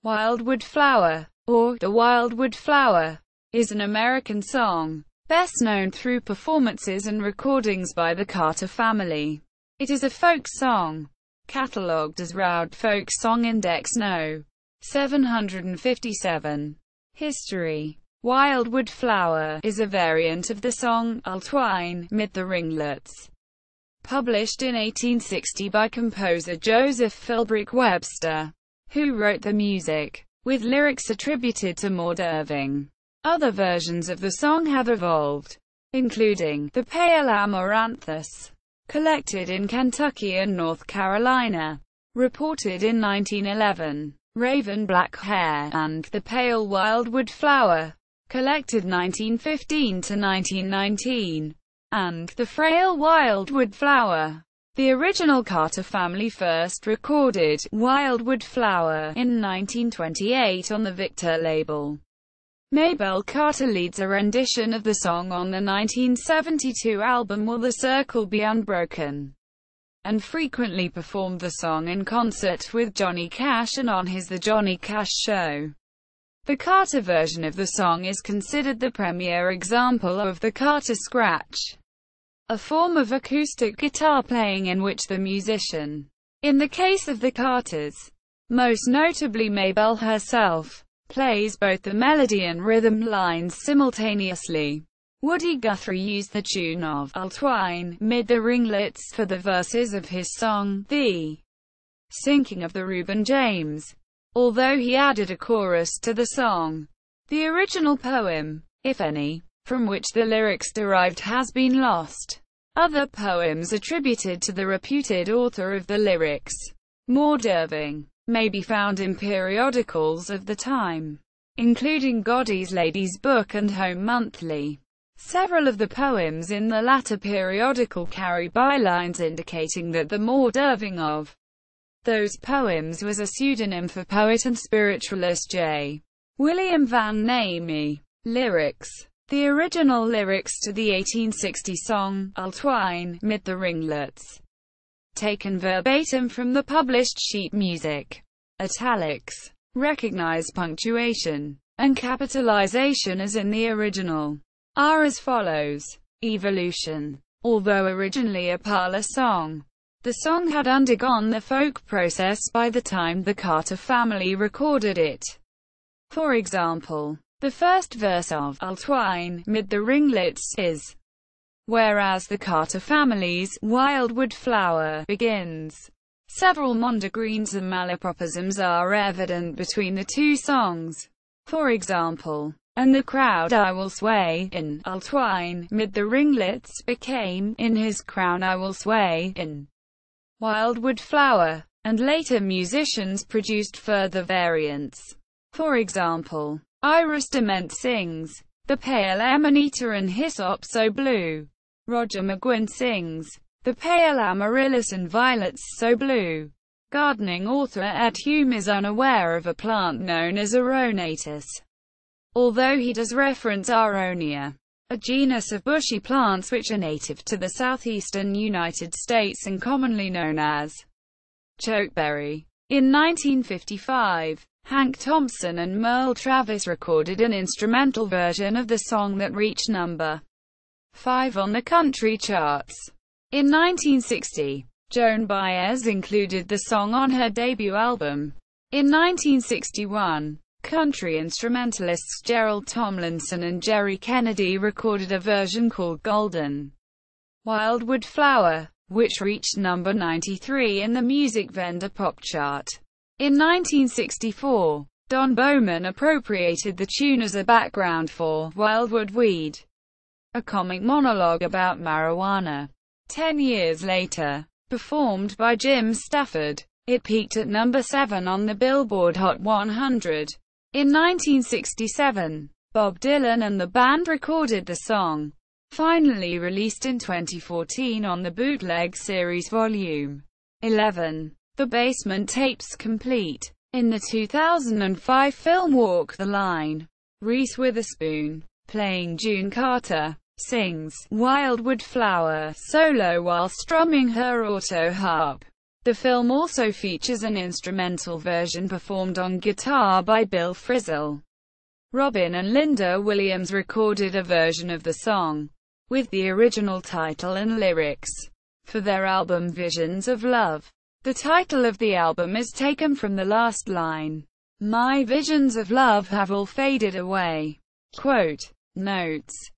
Wildwood Flower, or The Wildwood Flower, is an American song, best known through performances and recordings by the Carter family. It is a folk song, catalogued as Roud Folk Song Index No. 757. History. Wildwood Flower is a variant of the song, I'll Twine 'Mid the Ringlets, published in 1860 by composer Joseph Philbrick Webster, who wrote the music, with lyrics attributed to Maud Irving. Other versions of the song have evolved, including the Pale Amaranthus, collected in Kentucky and North Carolina, reported in 1911, Raven Black Hair, and the Pale Wildwood Flower, collected 1915 to 1919, and the Frail Wildwood Flower. The original Carter family first recorded Wildwood Flower in 1928 on the Victor label. Mabel Carter leads a rendition of the song on the 1972 album Will the Circle Be Unbroken, and frequently performed the song in concert with Johnny Cash and on his The Johnny Cash Show. The Carter version of the song is considered the premier example of the Carter scratch, a form of acoustic guitar playing in which the musician, in the case of the Carters, most notably Mabel herself, plays both the melody and rhythm lines simultaneously. Woody Guthrie used the tune of I'll Twine 'Mid the Ringlets for the verses of his song, The Sinking of the Reuben James, although he added a chorus to the song. The original poem, if any, from which the lyrics derived has been lost. Other poems attributed to the reputed author of the lyrics, Maud Irving, may be found in periodicals of the time, including Godey's Lady's Book and Home Monthly. Several of the poems in the latter periodical carry bylines indicating that the Maud Irving of those poems was a pseudonym for poet and spiritualist J. William Van Namey. Lyrics. The original lyrics to the 1860 song, I'll Twine 'Mid the Ringlets, taken verbatim from the published sheet music. Italics. Recognize punctuation and capitalization as in the original, are as follows. Evolution. Although originally a parlor song, the song had undergone the folk process by the time the Carter family recorded it. For example, the first verse of I'll Twine 'Mid the Ringlets is, whereas the Carter family's Wildwood Flower begins. Several mondegreens and malapropisms are evident between the two songs. For example, and the crowd I will sway in I'll Twine 'Mid the Ringlets became in his crown I will sway in Wildwood Flower, and later musicians produced further variants. For example, Iris Dement sings the Pale Amanita and Hyssop So Blue. Roger McGuinn sings the Pale Amaryllis and Violets So Blue. Gardening author Ed Hume is unaware of a plant known as Aronatus, although he does reference Aronia, a genus of bushy plants which are native to the southeastern United States and commonly known as chokeberry. In 1955, Hank Thompson and Merle Travis recorded an instrumental version of the song that reached number 5 on the country charts. In 1960, Joan Baez included the song on her debut album. In 1961, country instrumentalists Gerald Tomlinson and Jerry Kennedy recorded a version called Golden Wildwood Flower, which reached number 93 in the Music Vendor Pop chart. In 1964, Don Bowman appropriated the tune as a background for Wildwood Weed, a comic monologue about marijuana. 10 years later, performed by Jim Stafford, it peaked at number 7 on the Billboard Hot 100. In 1967, Bob Dylan and the band recorded the song, finally released in 2014 on the Bootleg Series Volume 11. The Basement Tapes Complete. In the 2005 film Walk the Line, Reese Witherspoon, playing June Carter, sings Wildwood Flower solo while strumming her auto harp. The film also features an instrumental version performed on guitar by Bill Frisell. Robin and Linda Williams recorded a version of the song, with the original title and lyrics, for their album Visions of Love. The title of the album is taken from the last line, "My visions of love have all faded away." Quote, notes.